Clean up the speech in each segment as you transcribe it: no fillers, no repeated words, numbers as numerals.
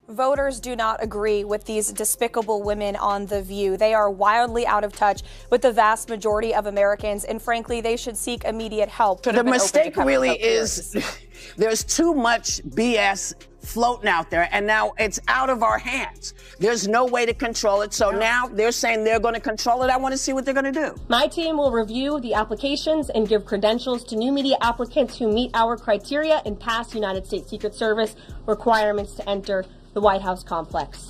Voters do not agree with these despicable women on The View. They are wildly out of touch with the vast majority of Americans, and frankly, they should seek immediate help. The mistake really is there's too much BS floating out there, and now it's out of our hands. There's no way to control it, so now they're saying they're going to control it. I want to see what they're going to do. My team will review the applications and give credentials to new media applicants who meet our criteria and pass United States Secret Service requirements to enter the White House complex.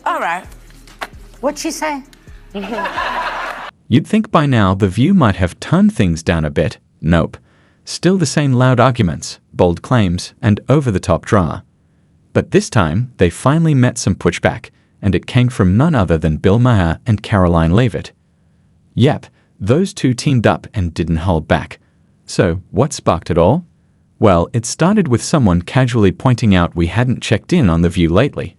All right. What'd she say? You'd think by now The View might have toned things down a bit. Nope. Still the same loud arguments, bold claims, and over-the-top drama. But this time, they finally met some pushback, and it came from none other than Bill Maher and Karoline Leavitt. Yep, those two teamed up and didn't hold back. So, what sparked it all? Well, it started with someone casually pointing out we hadn't checked in on The View lately.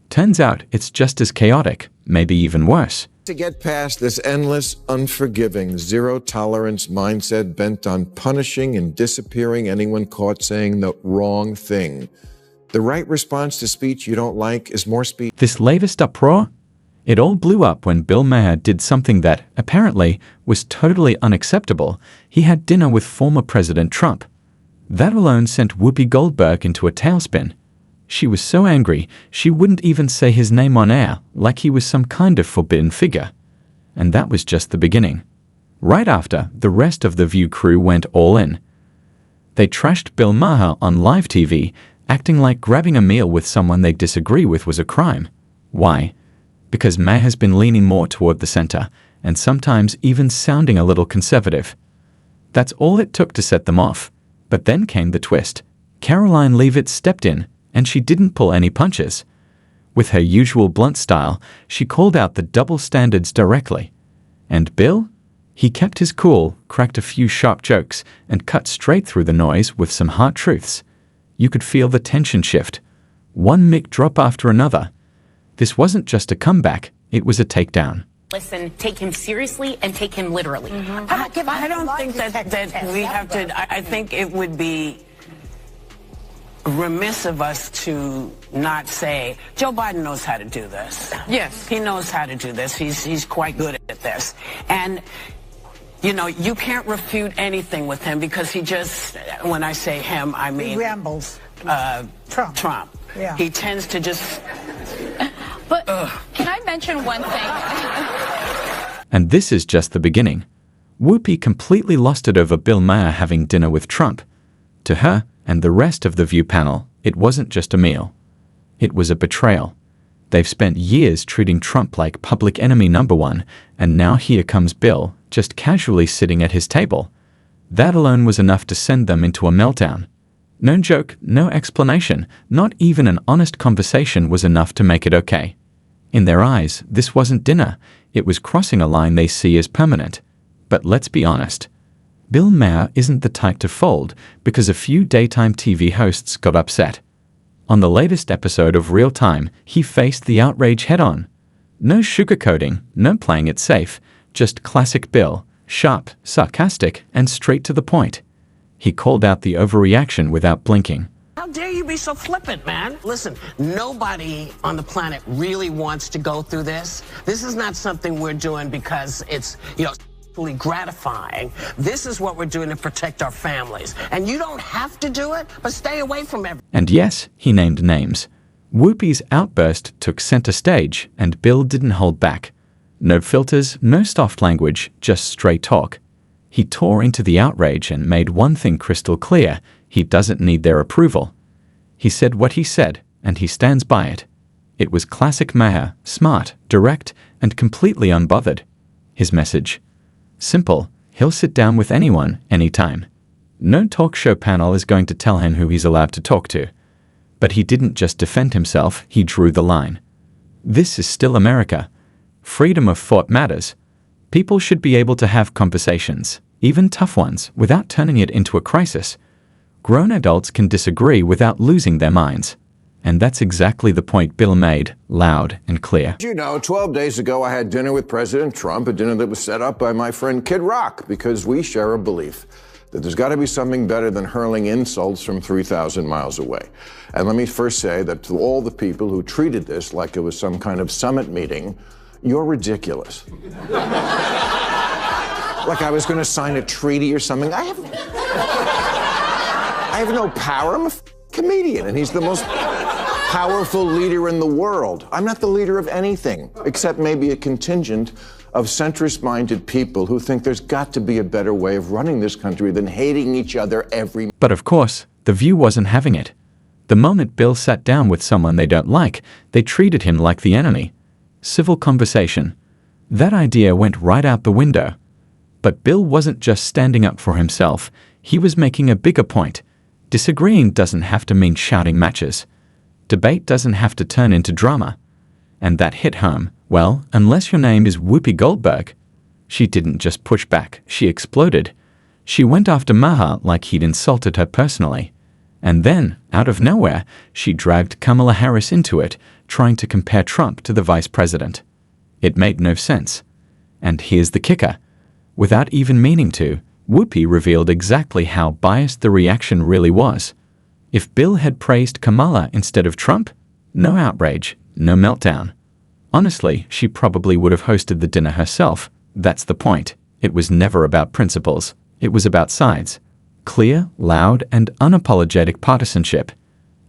Turns out it's just as chaotic, maybe even worse. To get past this endless, unforgiving, zero-tolerance mindset bent on punishing and disappearing anyone caught saying the wrong thing. The right response to speech you don't like is more speech. This latest uproar? It all blew up when Bill Maher did something that, apparently, was totally unacceptable. He had dinner with former President Trump. That alone sent Whoopi Goldberg into a tailspin. She was so angry, she wouldn't even say his name on air, like he was some kind of forbidden figure. And that was just the beginning. Right after, the rest of the View crew went all in. They trashed Bill Maher on live TV, acting like grabbing a meal with someone they disagree with was a crime. Why? Because Maher has been leaning more toward the center, and sometimes even sounding a little conservative. That's all it took to set them off. But then came the twist. Karoline Leavitt stepped in, and she didn't pull any punches. With her usual blunt style, she called out the double standards directly. And Bill? He kept his cool, cracked a few sharp jokes, and cut straight through the noise with some hard truths. You could feel the tension shift. One mic drop after another. This wasn't just a comeback, it was a takedown. Listen, take him seriously and take him literally. I don't think that we have to. I think it would be remiss of us to not say Joe Biden knows how to do this. Yes, he knows how to do this. He's quite good at this. And you know, you can't refute anything with him because he just, when I say him, I mean he rambles. Trump. Yeah. He tends to just. But can I mention one thing? And this is just the beginning. Whoopi completely lost it over Bill Maher having dinner with Trump. To her and the rest of the View panel, it wasn't just a meal. It was a betrayal. They've spent years treating Trump like public enemy number one, and now here comes Bill, just casually sitting at his table. That alone was enough to send them into a meltdown. No joke, no explanation, not even an honest conversation was enough to make it okay. In their eyes, this wasn't dinner. It was crossing a line they see as permanent. But let's be honest. Bill Maher isn't the type to fold because a few daytime TV hosts got upset. On the latest episode of Real Time, he faced the outrage head-on. No sugarcoating, no playing it safe, just classic Bill, sharp, sarcastic, and straight to the point. He called out the overreaction without blinking. How dare you be so flippant, man? Listen, nobody on the planet really wants to go through this. This is not something we're doing because it's, fully gratifying. This is what we're doing to protect our families. And you don't have to do it, but stay away from everything. And yes, he named names. Whoopi's outburst took center stage, and Bill didn't hold back. No filters, no soft language, just straight talk. He tore into the outrage and made one thing crystal clear: he doesn't need their approval. He said what he said, and he stands by it. It was classic Maher, smart, direct, and completely unbothered. His message: simple, he'll sit down with anyone, anytime. No talk show panel is going to tell him who he's allowed to talk to. But he didn't just defend himself, he drew the line. This is still America. Freedom of thought matters. People should be able to have conversations, even tough ones, without turning it into a crisis. Grown adults can disagree without losing their minds. And that's exactly the point Bill made, loud and clear. As you know, 12 days ago, I had dinner with President Trump, a dinner that was set up by my friend Kid Rock, because we share a belief. that there's got to be something better than hurling insults from 3,000 miles away. And let me first say that to all the people who treated this like it was some kind of summit meeting, you're ridiculous. Like I was going to sign a treaty or something. I have no power. I'm a comedian, and he's the most powerful leader in the world. I'm not the leader of anything, except maybe a contingent of centrist-minded people who think there's got to be a better way of running this country than hating each other every... But of course, The View wasn't having it. The moment Bill sat down with someone they don't like, they treated him like the enemy. Civil conversation. That idea went right out the window. But Bill wasn't just standing up for himself. He was making a bigger point. Disagreeing doesn't have to mean shouting matches. Debate doesn't have to turn into drama. And that hit home. Well, unless your name is Whoopi Goldberg. She didn't just push back, she exploded. She went after Maher like he'd insulted her personally. And then, out of nowhere, she dragged Kamala Harris into it, trying to compare Trump to the vice president. It made no sense. And here's the kicker. Without even meaning to, Whoopi revealed exactly how biased the reaction really was. If Bill had praised Kamala instead of Trump, no outrage, no meltdown. Honestly, she probably would have hosted the dinner herself. That's the point. It was never about principles. It was about sides. Clear, loud, and unapologetic partisanship.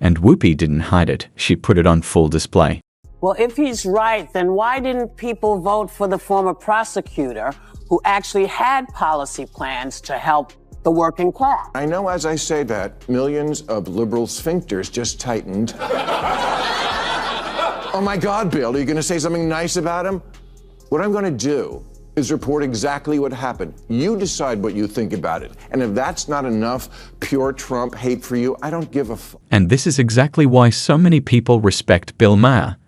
And Whoopi didn't hide it. She put it on full display. Well, if he's right, then why didn't people vote for the former prosecutor who actually had policy plans to help the working class? I know as I say that, millions of liberal sphincters just tightened. Oh my God, Bill, are you going to say something nice about him? What I'm going to do is report exactly what happened. You decide what you think about it. And if that's not enough pure Trump hate for you, I don't give a f. And this is exactly why so many people respect Bill Maher.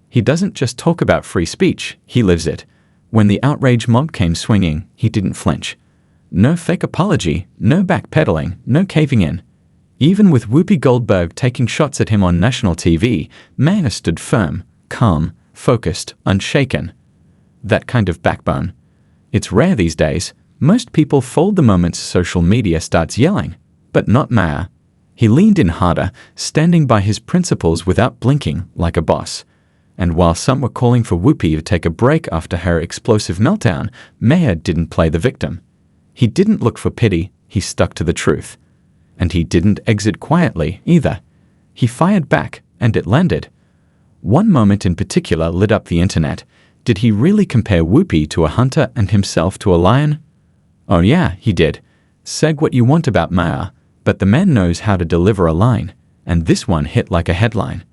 He doesn't just talk about free speech, he lives it. When the outrage mob came swinging, he didn't flinch. No fake apology, no backpedaling, no caving in. Even with Whoopi Goldberg taking shots at him on national TV, Maher stood firm, calm, focused, unshaken. That kind of backbone. It's rare these days. Most people fold the moment social media starts yelling. But not Maher. He leaned in harder, standing by his principles without blinking, like a boss. And while some were calling for Whoopi to take a break after her explosive meltdown, Maher didn't play the victim. He didn't look for pity, he stuck to the truth. And he didn't exit quietly, either. He fired back, and it landed. One moment in particular lit up the internet. Did he really compare Whoopi to a hunter and himself to a lion? Oh yeah, he did. Seg what you want about Maher, but the man knows how to deliver a line, and this one hit like a headline.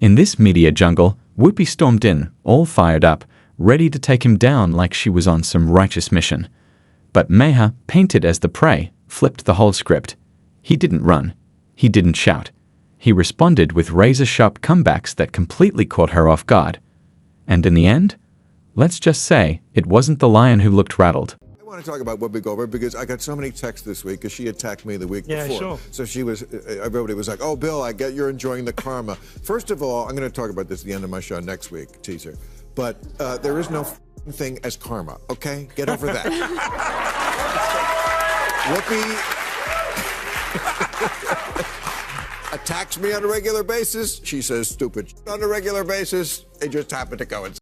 In this media jungle, Whoopi stormed in, all fired up, ready to take him down like she was on some righteous mission. But Maher, painted as the prey, flipped the whole script. He didn't run. He didn't shout. He responded with razor-sharp comebacks that completely caught her off guard. And in the end, let's just say, it wasn't the lion who looked rattled. I want to talk about Whoopi Goldberg because I got so many texts this week because she attacked me the week before. Sure. So she was, everybody was like, oh, Bill, I get you're enjoying the karma. First of all, I'm going to talk about this at the end of my show next week, teaser. But there is no thing as karma, okay? Get over that. Whoopi attacks me on a regular basis. She says stupid on a regular basis. It just happened to coincide.